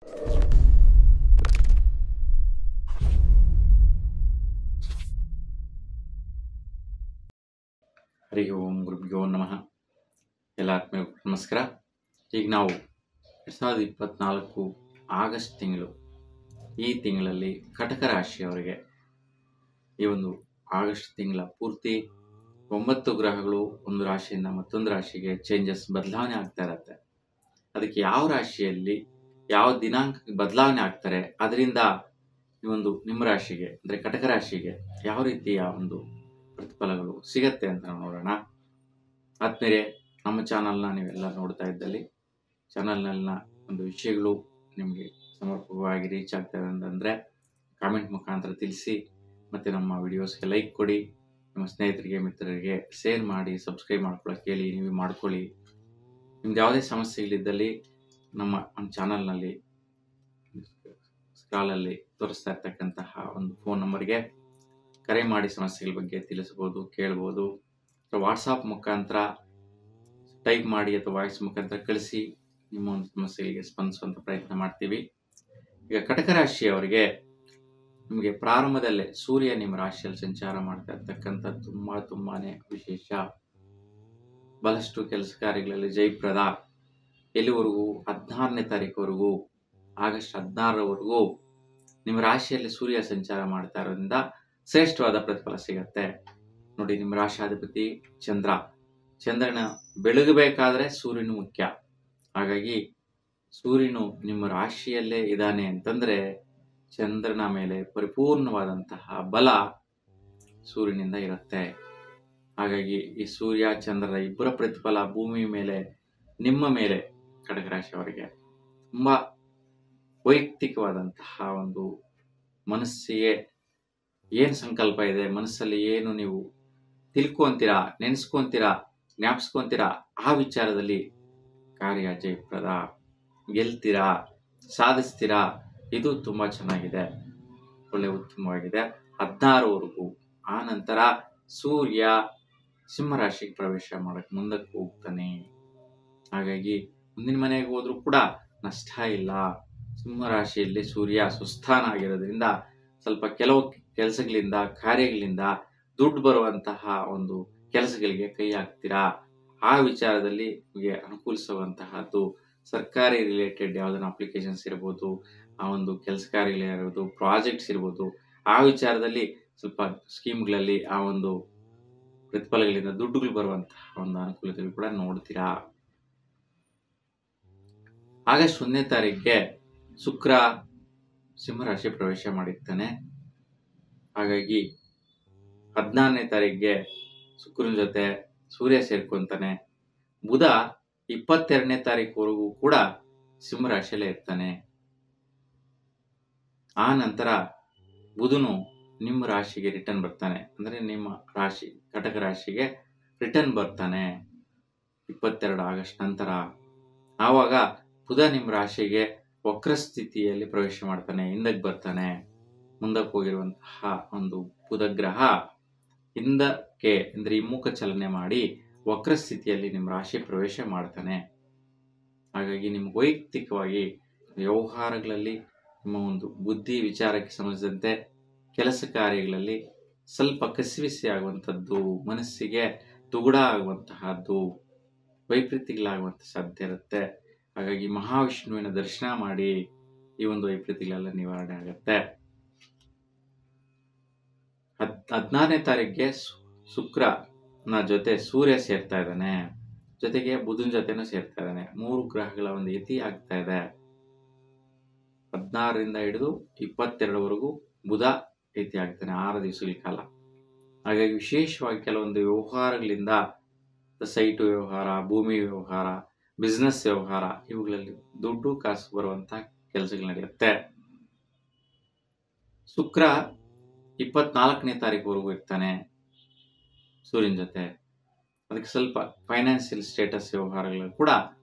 ಹರಿ ಓಂ ಗುರುಭ್ಯೋ ನಮಃ. ಎಲ್ಲ ಆತ್ಮೀಯರಿಗೂ ನಮಸ್ಕಾರ. ಈಗ ನಾವು 2024 ಆಗಸ್ಟ್ ತಿಂಗಳು, ಈ ತಿಂಗಳಲ್ಲಿ ಕಟಕ ರಾಶಿಯವರಿಗೆ ಈ ಒಂದು ಆಗಸ್ಟ್ ತಿಂಗಳ ಪೂರ್ತಿ 9 ಗ್ರಹಗಳು ಒಂದು ರಾಶಿಯಿಂದ ಮತ್ತೊಂದು ರಾಶಿಗೆ ಬದಲಾವಣೆ ಆಗ್ತಾ ಇರತ್ತೆ. ಅದಕ್ಕೆ ಯಾವ ರಾಶಿಯಲ್ಲಿ ಯಾವ ದಿನಾಂಕ ಬದಲಾವಣೆ ಆಗ್ತಾರೆ, ಅದರಿಂದ ಈ ಒಂದು ನಿಮ್ಮ ರಾಶಿಗೆ ಅಂದರೆ ಕಟಕ ರಾಶಿಗೆ ಯಾವ ರೀತಿಯ ಒಂದು ಪ್ರತಿಫಲಗಳು ಸಿಗತ್ತೆ ಅಂತ ನೋಡೋಣ. ಆದ್ಮೇಲೆ ನಮ್ಮ ಚಾನಲ್ನ ನೀವೆಲ್ಲ ನೋಡ್ತಾ ಇದ್ದಲ್ಲಿ ಚಾನಲ್ನ ಒಂದು ವಿಷಯಗಳು ನಿಮಗೆ ಸಮರ್ಪಕವಾಗಿ ರೀಚ್ ಆಗ್ತದೆ ಅಂತಂದರೆ ಕಾಮೆಂಟ್ ಮುಖಾಂತರ ತಿಳಿಸಿ, ಮತ್ತು ನಮ್ಮ ವಿಡಿಯೋಸ್ಗೆ ಲೈಕ್ ಕೊಡಿ, ನಿಮ್ಮ ಸ್ನೇಹಿತರಿಗೆ ಮಿತ್ರರಿಗೆ ಶೇರ್ ಮಾಡಿ, ಸಬ್ಸ್ಕ್ರೈಬ್ ಮಾಡ್ಕೊಳ್ಳೋಕೆ ಹೇಳಿ, ನೀವು ಮಾಡ್ಕೊಳ್ಳಿ. ನಿಮ್ದು ಯಾವುದೇ ಸಮಸ್ಯೆಗಳಿದ್ದಲ್ಲಿ ನಮ್ಮ ಚಾನಲ್ನಲ್ಲಿ ಸ್ಕ್ರಾಲಲ್ಲಿ ತೋರಿಸ್ತಾ ಇರ್ತಕ್ಕಂತಹ ಒಂದು ಫೋನ್ ನಂಬರ್ಗೆ ಕರೆ ಮಾಡಿ ಸಮಸ್ಯೆಗಳ ಬಗ್ಗೆ ತಿಳಿಸ್ಬೋದು, ಕೇಳ್ಬೋದು. ವಾಟ್ಸಾಪ್ ಮುಖಾಂತರ ಟೈಪ್ ಮಾಡಿ ಅಥವಾ ವಾಯ್ಸ್ ಮುಖಾಂತರ ಕಳಿಸಿ ನಿಮ್ಮ ಒಂದು ಸಮಸ್ಯೆಗಳಿಗೆ ಸ್ಪಂದಿಸುವಂಥ ಪ್ರಯತ್ನ ಮಾಡ್ತೀವಿ. ಈಗ ಕಟಕ ರಾಶಿಯವರಿಗೆ ನಿಮಗೆ ಪ್ರಾರಂಭದಲ್ಲೇ ಸೂರ್ಯ ನಿಮ್ಮ ರಾಶಿಯಲ್ಲಿ ಸಂಚಾರ ಮಾಡ್ತಾ ಇರ್ತಕ್ಕಂಥ ತುಂಬಾನೇ ವಿಶೇಷ. ಬಹಳಷ್ಟು ಕೆಲಸ ಕಾರ್ಯಗಳಲ್ಲಿ ಜಯಪ್ರದ. ಎಲ್ಲಿವರೆಗೂ 16ನೇ ತಾರೀಕುವರೆಗೂ, ಆಗಸ್ಟ್ 16ರವರೆಗೂ ನಿಮ್ಮ ರಾಶಿಯಲ್ಲಿ ಸೂರ್ಯ ಸಂಚಾರ ಮಾಡ್ತಾ ಇರೋದ್ರಿಂದ ಶ್ರೇಷ್ಠವಾದ ಪ್ರತಿಫಲ ಸಿಗತ್ತೆ. ನೋಡಿ, ನಿಮ್ಮ ರಾಶಾಧಿಪತಿ ಚಂದ್ರನ ಬೆಳಗಬೇಕಾದ್ರೆ ಸೂರ್ಯನು ಮುಖ್ಯ. ಹಾಗಾಗಿ ಸೂರ್ಯನು ನಿಮ್ಮ ರಾಶಿಯಲ್ಲೇ ಇದ್ದಾನೆ ಅಂತಂದ್ರೆ ಚಂದ್ರನ ಮೇಲೆ ಪರಿಪೂರ್ಣವಾದಂತಹ ಬಲ ಸೂರ್ಯನಿಂದ ಇರುತ್ತೆ. ಹಾಗಾಗಿ ಈ ಸೂರ್ಯ ಚಂದ್ರರ ಇಬ್ಬರ ಪ್ರತಿಫಲ ಭೂಮಿ ಮೇಲೆ, ನಿಮ್ಮ ಮೇಲೆ ಕಟಕ ರಾಶಿಯವರಿಗೆ ತುಂಬಾ ವೈಯಕ್ತಿಕವಾದಂತಹ ಒಂದು ಮನಸ್ಸಿಗೆ ಏನು ಸಂಕಲ್ಪ ಇದೆ, ಮನಸ್ಸಲ್ಲಿ ಏನು ನೀವು ತಿಳ್ಕೊಂತೀರಾ, ನೆನೆಸ್ಕೊಂತೀರಾ, ಜ್ಞಾಪಿಸ್ಕೊಂತೀರಾ, ಆ ವಿಚಾರದಲ್ಲಿ ಕಾರ್ಯ ಜಯಪ್ರದ, ಗೆಲ್ತೀರಾ, ಸಾಧಿಸ್ತೀರಾ. ಇದು ತುಂಬಾ ಚೆನ್ನಾಗಿದೆ, ಒಳ್ಳೆ ಉತ್ತಮವಾಗಿದೆ 16ರವರೆಗೂ. ಆ ನಂತರ ಸೂರ್ಯ ಸಿಂಹರಾಶಿಗೆ ಪ್ರವೇಶ ಮಾಡಕ್ಕೆ ಮುಂದಕ್ಕೆ ಹೋಗ್ತಾನೆ. ಹಾಗಾಗಿ ಮುಂದಿನ ಮನೆಗೆ ಹೋದ್ರೂ ಕೂಡ ನಷ್ಟ ಇಲ್ಲ. ಸಿಂಹರಾಶಿಯಲ್ಲಿ ಸೂರ್ಯ ಸುಸ್ಥಾನ ಆಗಿರೋದ್ರಿಂದ ಸ್ವಲ್ಪ ಕೆಲವು ಕೆಲಸಗಳಿಂದ, ಕಾರ್ಯಗಳಿಂದ ದುಡ್ಡು ಬರುವಂತಹ ಒಂದು ಕೆಲಸಗಳಿಗೆ ಕೈ ಹಾಕ್ತೀರಾ. ಆ ವಿಚಾರದಲ್ಲಿ ನಿಮಗೆ ಅನುಕೂಲಿಸುವಂತಹದ್ದು ಸರ್ಕಾರಿ ರಿಲೇಟೆಡ್ ಯಾವುದನ್ನ ಅಪ್ಲಿಕೇಶನ್ಸ್ ಇರ್ಬೋದು, ಆ ಒಂದು ಕೆಲಸ ಕಾರ್ಯಗಳಿರ್ಬೋದು, ಪ್ರಾಜೆಕ್ಟ್ಸ್ ಇರ್ಬೋದು, ಆ ವಿಚಾರದಲ್ಲಿ ಸ್ವಲ್ಪ ಸ್ಕೀಮ್ಗಳಲ್ಲಿ ಆ ಒಂದು ಪ್ರತಿಫಲಗಳಿಂದ ದುಡ್ಡುಗಳು ಬರುವಂತಹ ಒಂದು ಅನುಕೂಲತೆಗಳು ಕೂಡ ನೋಡ್ತೀರಾ. ಆಗಸ್ಟ್ 1ನೇ ತಾರೀಕಿಗೆ ಶುಕ್ರ ಸಿಂಹರಾಶಿ ಪ್ರವೇಶ ಮಾಡಿರ್ತಾನೆ. ಹಾಗಾಗಿ 14ನೇ ತಾರೀಕಿಗೆ ಶುಕ್ರನ ಜೊತೆ ಸೂರ್ಯ ಸೇರ್ಕೊಂತಾನೆ. ಬುಧ 22ನೇ ತಾರೀಕುವರೆಗೂ ಕೂಡ ಸಿಂಹರಾಶಿಯಲ್ಲೇ ಇರ್ತಾನೆ. ಆ ನಂತರ ಬುಧನು ನಿಮ್ಮ ರಾಶಿಗೆ ರಿಟರ್ನ್ ಬರ್ತಾನೆ, ಅಂದ್ರೆ ನಿಮ್ಮ ರಾಶಿ ಕಟಕ ರಾಶಿಗೆ ರಿಟರ್ನ್ ಬರ್ತಾನೆ 22 ಆಗಸ್ಟ್ ನಂತರ. ಆವಾಗ ಬುಧ ನಿಮ್ಮ ರಾಶಿಗೆ ವಕ್ರ ಸ್ಥಿತಿಯಲ್ಲಿ ಪ್ರವೇಶ ಮಾಡ್ತಾನೆ, ಹಿಂದಕ್ಕೆ ಬರ್ತಾನೆ. ಮುಂದಕ್ಕೆ ಹೋಗಿರುವಂತಹ ಒಂದು ಬುಧ ಗ್ರಹ ಹಿಂದಕ್ಕೆ ಅಂದ್ರೆ ಹಿಮ್ಮುಖ ಚಲನೆ ಮಾಡಿ ವಕ್ರ ಸ್ಥಿತಿಯಲ್ಲಿ ನಿಮ್ಮ ರಾಶಿ ಪ್ರವೇಶ ಮಾಡ್ತಾನೆ. ಹಾಗಾಗಿ ನಿಮ್ಮ ವೈಯಕ್ತಿಕವಾಗಿ ವ್ಯವಹಾರಗಳಲ್ಲಿ, ನಿಮ್ಮ ಒಂದು ಬುದ್ಧಿ ವಿಚಾರಕ್ಕೆ ಸಂಬಂಧಿಸಿದಂತೆ ಕೆಲಸ ಕಾರ್ಯಗಳಲ್ಲಿ ಸ್ವಲ್ಪ ಕಸಿವಿಸಿ ಆಗುವಂಥದ್ದು, ಮನಸ್ಸಿಗೆ ತುಗುಡ ಆಗುವಂತಹದ್ದು, ವೈಪರೀತ್ಯಗಳಾಗುವಂಥ ಸಾಧ್ಯ ಇರುತ್ತೆ. ಹಾಗಾಗಿ ಮಹಾವಿಷ್ಣುವಿನ ದರ್ಶನ ಮಾಡಿ ಈ ಒಂದು ವೈಪರೀತ್ಯಗಳೆಲ್ಲ ನಿವಾರಣೆ ಆಗುತ್ತೆ. 14ನೇ ತಾರೀಕಿಗೆ ಶುಕ್ರನ ಜೊತೆ ಸೂರ್ಯ ಸೇರ್ತಾ ಇದ್ದಾನೆ, ಜೊತೆಗೆ ಬುಧನ ಜೊತೆನೂ ಸೇರ್ತಾ ಇದ್ದಾನೆ. 3 ಗ್ರಹಗಳ ಒಂದು ಯತಿ ಆಗ್ತಾ ಇದೆ. 16ರಿಂದ ಹಿಡಿದು 22ರವರೆಗೂ ಬುಧ ಯತಿ ಆಗ್ತಾನೆ, 6 ದಿವಸಗಳ ಕಾಲ. ಹಾಗಾಗಿ ವಿಶೇಷವಾಗಿ ಕೆಲವೊಂದು ವ್ಯವಹಾರಗಳಿಂದ, ಸೈಟು ವ್ಯವಹಾರ, ಭೂಮಿ ವ್ಯವಹಾರ, ಬಿಸ್ನೆಸ್ ವ್ಯವಹಾರ, ಇವುಗಳಲ್ಲಿ ದುಡ್ಡು ಕಾಸು ಬರುವಂತಹ ಕೆಲಸಗಳು ನಡೆಯುತ್ತೆ. ಶುಕ್ರ 24ನೇ ತಾರೀಕುವರೆಗೂ ಇರ್ತಾನೆ ಸೂರ್ಯನ ಜೊತೆ. ಅದಕ್ಕೆ ಸ್ವಲ್ಪ ಫೈನಾನ್ಷಿಯಲ್ ಸ್ಟೇಟಸ್ ವ್ಯವಹಾರಗಳು ಕೂಡ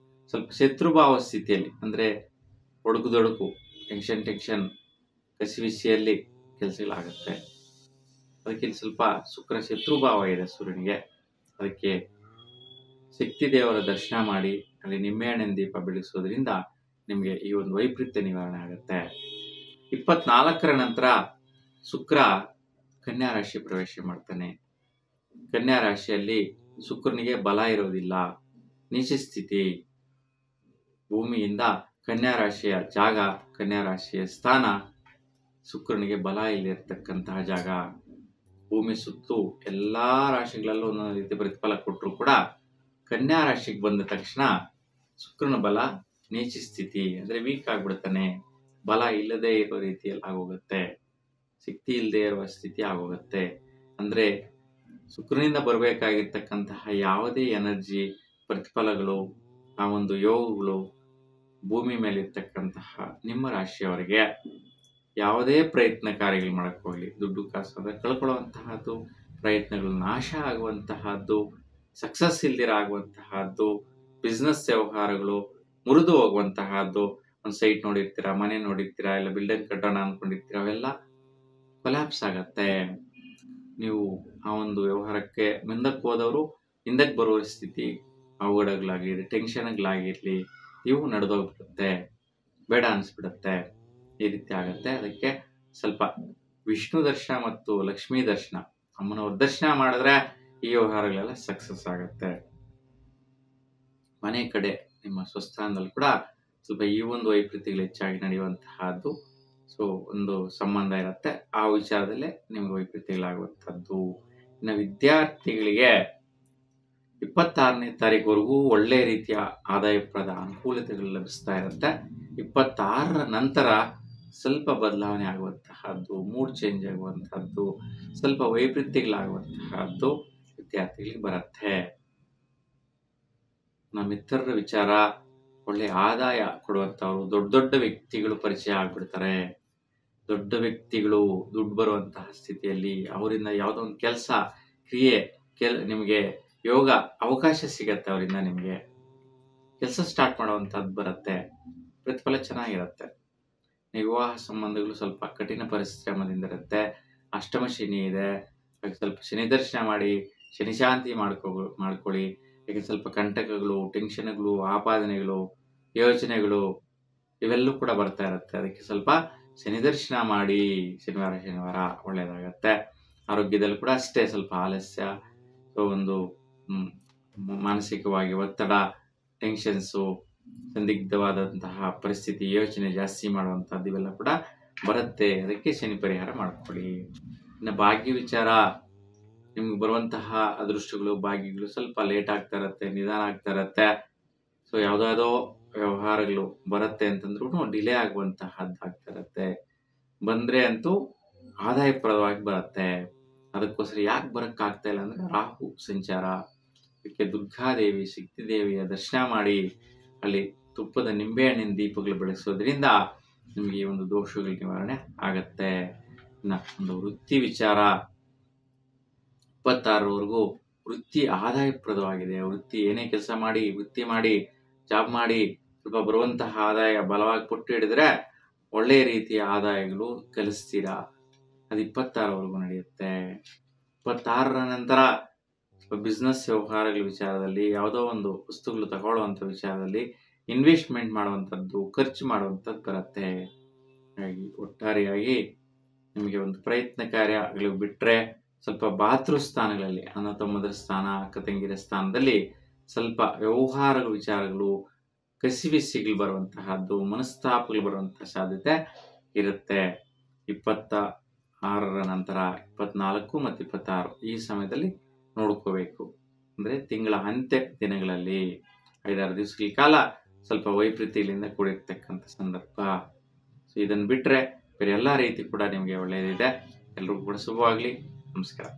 ಸ್ವಲ್ಪ ಶತ್ರುಭಾವ ಸ್ಥಿತಿಯಲ್ಲಿ, ಅಂದ್ರೆ ಒಡುಕು ಟೆನ್ಷನ್ ಕಸಿವಿಸಿಯಲ್ಲಿ ಕೆಲಸಗಳಾಗುತ್ತೆ. ಅದಕ್ಕೆ ಸ್ವಲ್ಪ ಶುಕ್ರ ಶತ್ರುಭಾವ ಇದೆ ಸೂರ್ಯನಿಗೆ. ಅದಕ್ಕೆ ಶಕ್ತಿ ದೇವರ ದರ್ಶನ ಮಾಡಿ ಅಲ್ಲಿ ನಿಂಬೆಹಣ್ಣಿನ ದೀಪ ಬೆಳಗಿಸೋದ್ರಿಂದ ನಿಮಗೆ ಈ ಒಂದು ವೈಪರೀತ್ಯ ನಿವಾರಣೆ ಆಗುತ್ತೆ. 24ರ ನಂತರ ಶುಕ್ರ ಕನ್ಯಾ ರಾಶಿ ಪ್ರವೇಶ ಮಾಡ್ತಾನೆ. ಕನ್ಯಾ ರಾಶಿಯಲ್ಲಿ ಶುಕ್ರನಿಗೆ ಬಲ ಇರೋದಿಲ್ಲ, ನೀಚ ಸ್ಥಿತಿ. ಭೂಮಿಯಿಂದ ಕನ್ಯಾ ರಾಶಿಯ ಜಾಗ, ಕನ್ಯಾ ರಾಶಿಯ ಸ್ಥಾನ ಶುಕ್ರನಿಗೆ ಬಲ ಇಲ್ಲಿರ್ತಕ್ಕಂತಹ ಜಾಗ. ಭೂಮಿ ಸುತ್ತು ಎಲ್ಲಾ ರಾಶಿಗಳಲ್ಲೂ ಒಂದೊಂದು ರೀತಿ ಪ್ರತಿಫಲ ಕೊಟ್ಟರು ಕೂಡ ಕನ್ಯಾ ರಾಶಿಗೆ ಬಂದ ತಕ್ಷಣ ಶುಕ್ರನ ಬಲ ನೀಚ ಸ್ಥಿತಿ, ಅಂದ್ರೆ ವೀಕ್ ಆಗ್ಬಿಡ್ತಾನೆ. ಬಲ ಇಲ್ಲದೆ ಇರೋ ರೀತಿಯಲ್ಲಿ ಆಗೋಗುತ್ತೆ, ಶಕ್ತಿ ಇಲ್ಲದೆ ಇರುವ ಸ್ಥಿತಿ ಆಗೋಗುತ್ತೆ. ಅಂದ್ರೆ ಶುಕ್ರನಿಂದ ಬರಬೇಕಾಗಿರ್ತಕ್ಕಂತಹ ಯಾವುದೇ ಎನರ್ಜಿ, ಪ್ರತಿಫಲಗಳು, ಆ ಒಂದು ಯೋಗಗಳು ಭೂಮಿ ಮೇಲೆ ಇರ್ತಕ್ಕಂತಹ ನಿಮ್ಮ ರಾಶಿಯವರಿಗೆ ಯಾವುದೇ ಪ್ರಯತ್ನ ಕಾರ್ಯಗಳು ಮಾಡಕ್ ಹೋಗ್ಲಿ, ದುಡ್ಡು ಕಾಸು ಕಳ್ಕೊಳ್ಳುವಂತಹದ್ದು, ಪ್ರಯತ್ನಗಳು ನಾಶ ಆಗುವಂತಹದ್ದು, ಸಕ್ಸಸ್ ಇಲ್ದಿರ ಆಗುವಂತಹದ್ದು, ಬಿಸ್ನೆಸ್ ವ್ಯವಹಾರಗಳು ಮುರಿದು ಹೋಗುವಂತಹದ್ದು. ಒಂದು ಸೈಟ್ ನೋಡಿರ್ತೀರಾ, ಮನೆ ನೋಡಿರ್ತೀರಾ, ಇಲ್ಲ ಬಿಲ್ಡಿಂಗ್ ಕಟ್ಟೋಣ ಅನ್ಕೊಂಡಿರ್ತೀರಾ, ಅವೆಲ್ಲ ಕೊಲ್ಯಾಪ್ಸ್ ಆಗತ್ತೆ. ನೀವು ಆ ಒಂದು ವ್ಯವಹಾರಕ್ಕೆ ಮುಂದಕ್ಕೆ ಹೋದವರು ಹಿಂದಕ್ಕೆ ಬರುವ ಸ್ಥಿತಿ, ಅವಘಡಗಳಾಗಿರ್ಲಿ, ಟೆನ್ಷನ್ಗಳಾಗಿರ್ಲಿ, ಇವು ನಡೆದೋಗ್ಬಿಡುತ್ತೆ, ಬೇಡ ಅನಿಸ್ಬಿಡುತ್ತೆ. ಈ ರೀತಿ ಆಗತ್ತೆ. ಅದಕ್ಕೆ ಸ್ವಲ್ಪ ವಿಷ್ಣು ದರ್ಶನ ಮತ್ತು ಲಕ್ಷ್ಮೀ ದರ್ಶನ, ಅಮ್ಮನವ್ರ ದರ್ಶನ ಮಾಡಿದ್ರೆ ಈ ವ್ಯವಹಾರಗಳೆಲ್ಲ ಸಕ್ಸಸ್ ಆಗತ್ತೆ. ಮನೆ ಕಡೆ ನಿಮ್ಮ ಸ್ವಸ್ಥಾನದಲ್ಲಿ ಕೂಡ ಸ್ವಲ್ಪ ಈ ಒಂದು ವೈಪರೀತ್ಯಗಳು ಹೆಚ್ಚಾಗಿ ನಡೆಯುವಂತಹದ್ದು. ಸೊ ಒಂದು ಸಂಬಂಧ ಇರುತ್ತೆ, ಆ ವಿಚಾರದಲ್ಲೇ ನಿಮ್ಗೆ ವೈಪರೀತ್ಯಗಳಾಗುವಂಥದ್ದು. ಇನ್ನು ವಿದ್ಯಾರ್ಥಿಗಳಿಗೆ 26ನೇ ತಾರೀಕುವರೆಗೂ ಒಳ್ಳೆ ರೀತಿಯ ಆದಾಯಪ್ರದ ಅನುಕೂಲತೆಗಳು ಲಭಿಸ್ತಾ ಇರುತ್ತೆ. 26ರ ನಂತರ ಸ್ವಲ್ಪ ಬದಲಾವಣೆ ಆಗುವಂತಹದ್ದು, ಮೂಡ್ ಚೇಂಜ್ ಆಗುವಂತಹದ್ದು, ಸ್ವಲ್ಪ ವೈಪರೀತ್ಯಗಳಾಗುವಂತಹದ್ದು ವಿದ್ಯಾರ್ಥಿಗಳಿಗೆ ಬರುತ್ತೆ. ನಮ್ಮ ಮಿತ್ರರ ವಿಚಾರ, ಒಳ್ಳೆ ಆದಾಯ ಕೊಡುವಂಥವ್ರು, ದೊಡ್ಡ ದೊಡ್ಡ ವ್ಯಕ್ತಿಗಳು ಪರಿಚಯ ಆಗ್ಬಿಡ್ತಾರೆ. ದೊಡ್ಡ ವ್ಯಕ್ತಿಗಳು ದುಡ್ಡು ಬರುವಂತಹ ಸ್ಥಿತಿಯಲ್ಲಿ ಅವರಿಂದ ಯಾವುದೋ ಒಂದು ಕೆಲಸ, ಕ್ರಿಯೆ, ನಿಮಗೆ ಯೋಗ ಅವಕಾಶ ಸಿಗತ್ತೆ. ಅವರಿಂದ ನಿಮಗೆ ಕೆಲಸ ಸ್ಟಾರ್ಟ್ ಮಾಡುವಂಥದ್ದು ಬರುತ್ತೆ, ಪ್ರತಿಫಲ ಚೆನ್ನಾಗಿರುತ್ತೆ. ವಿವಾಹ ಸಂಬಂಧಗಳು ಸ್ವಲ್ಪ ಕಠಿಣ ಪರಿಶ್ರಮದಿಂದ ಇರುತ್ತೆ. ಅಷ್ಟಮ ಶನಿ ಇದೆ, ಹಾಗೆ ಸ್ವಲ್ಪ ಶನಿ ದರ್ಶನ ಮಾಡಿ, ಶನಿ ಶಾಂತಿ ಮಾಡ್ಕೊಳ್ಳಿ. ಈಗ ಸ್ವಲ್ಪ ಕಂಟಕಗಳು, ಟೆನ್ಷನ್ಗಳು, ಆಪಾದನೆಗಳು, ಯೋಚನೆಗಳು ಇವೆಲ್ಲೂ ಕೂಡ ಬರ್ತಾ ಇರುತ್ತೆ. ಅದಕ್ಕೆ ಸ್ವಲ್ಪ ಶನಿ ದರ್ಶನ ಮಾಡಿ, ಶನಿವಾರ ಒಳ್ಳೆಯದಾಗತ್ತೆ. ಆರೋಗ್ಯದಲ್ಲಿ ಕೂಡ ಅಷ್ಟೇ ಸ್ವಲ್ಪ ಆಲಸ್ಯ, ಒಂದು ಮಾನಸಿಕವಾಗಿ ಒತ್ತಡ, ಟೆನ್ಷನ್ಸು, ಸಂದಿಗ್ಧವಾದಂತಹ ಪರಿಸ್ಥಿತಿ, ಯೋಚನೆ ಜಾಸ್ತಿ ಮಾಡುವಂಥದ್ದು ಇವೆಲ್ಲ ಕೂಡ ಬರುತ್ತೆ. ಅದಕ್ಕೆ ಶನಿ ಪರಿಹಾರ ಮಾಡ್ಕೊಳ್ಳಿ. ಇನ್ನು ಭಾಗ್ಯ ವಿಚಾರ, ನಿಮ್ಗೆ ಬರುವಂತಹ ಅದೃಷ್ಟಗಳು, ಭಾಗ್ಯಗಳು ಸ್ವಲ್ಪ ಲೇಟ್ ಆಗ್ತಾ ಇರತ್ತೆ, ನಿಧಾನ ಆಗ್ತಾ ಇರತ್ತೆ. ಸೊ ಯಾವುದಾದೋ ವ್ಯವಹಾರಗಳು ಬರುತ್ತೆ ಅಂತಂದ್ರೂ ಡಿಲೇ ಆಗುವಂತಹದ್ದು ಆಗ್ತಾ ಇರತ್ತೆ. ಬಂದ್ರೆ ಅಂತೂ ಆದಾಯಪ್ರದವಾಗಿ ಬರುತ್ತೆ. ಅದಕ್ಕೋಸ್ಕರ ಯಾಕೆ ಬರೋಕ್ಕಾಗ್ತಾ ಇಲ್ಲ ಅಂದ್ರೆ ರಾಹು ಸಂಚಾರ. ಇದಕ್ಕೆ ದುರ್ಗಾದೇವಿ, ಶಕ್ತಿದೇವಿಯ ದರ್ಶನ ಮಾಡಿ, ಅಲ್ಲಿ ತುಪ್ಪದ ನಿಂಬೆಹಣ್ಣಿನ ದೀಪಗಳು ಬೆಳೆಸೋದ್ರಿಂದ ನಿಮಗೆ ಈ ಒಂದು ದೋಷಗಳ ನಿವಾರಣೆ ಆಗತ್ತೆ. ಇನ್ನು ಒಂದು ವೃತ್ತಿ ವಿಚಾರ, 26ರವರೆಗೂ ವೃತ್ತಿ ಆದಾಯಪ್ರದವಾಗಿದೆ. ವೃತ್ತಿ ಏನೇ ಕೆಲಸ ಮಾಡಿ, ವೃತ್ತಿ ಮಾಡಿ, ಜಾಬ್ ಮಾಡಿ, ಸ್ವಲ್ಪ ಬರುವಂತಹ ಆದಾಯ ಬಲವಾಗಿ ಪಟ್ಟು ಹಿಡಿದ್ರೆ ಒಳ್ಳೆಯ ರೀತಿಯ ಆದಾಯಗಳು ಕಲಿಸ್ತೀರಾ. ಅದು 26ರವರೆಗೂ ನಡೆಯುತ್ತೆ. 26ರ ನಂತರ ಸ್ವಲ್ಪ ಬಿಸ್ನೆಸ್ ವ್ಯವಹಾರಗಳ ವಿಚಾರದಲ್ಲಿ, ಯಾವುದೋ ಒಂದು ವಸ್ತುಗಳು ತಗೊಳ್ಳುವಂಥ ವಿಚಾರದಲ್ಲಿ ಇನ್ವೆಸ್ಟ್ಮೆಂಟ್ ಮಾಡುವಂಥದ್ದು, ಖರ್ಚು ಮಾಡುವಂಥದ್ದು ಬರುತ್ತೆ. ಹಾಗಾಗಿ ಒಟ್ಟಾರೆಯಾಗಿ ನಿಮಗೆ ಒಂದು ಪ್ರಯತ್ನ ಕಾರ್ಯಗಳು ಬಿಟ್ಟರೆ ಸ್ವಲ್ಪ ಭಾತೃ ಸ್ಥಾನಗಳಲ್ಲಿ, ಅಣ್ಣ ತಮ್ಮದರ ಸ್ಥಾನ, ಅಕ್ಕ ತಂಗಿರ ಸ್ಥಾನದಲ್ಲಿ ಸ್ವಲ್ಪ ವ್ಯವಹಾರಗಳ ವಿಚಾರಗಳು, ಕಸಿವಿಸಿಗಳು ಬರುವಂತಹದ್ದು, ಮನಸ್ತಾಪಗಳು ಬರುವಂತಹ ಸಾಧ್ಯತೆ ಇರುತ್ತೆ. 26ರ ನಂತರ 24 ಮತ್ತು 26 ಈ ಸಮಯದಲ್ಲಿ ನೋಡ್ಕೋಬೇಕು. ಅಂದರೆ ತಿಂಗಳ ಅಂತ್ಯ ದಿನಗಳಲ್ಲಿ 5-6 ದಿವಸಗಳ ಕಾಲ ಸ್ವಲ್ಪ ವೈಪರೀತ್ಯಗಳಿಂದ ಕೂಡಿರ್ತಕ್ಕಂಥ ಸಂದರ್ಭ. ಸೊ ಇದನ್ನು ಬಿಟ್ಟರೆ ಬೇರೆ ಎಲ್ಲ ರೀತಿ ಕೂಡ ನಿಮಗೆ ಒಳ್ಳೆಯದಿದೆ. ಎಲ್ರಿಗೂ ಕೂಡ ಶುಭವಾಗಲಿ. ನಮಸ್ಕಾರ.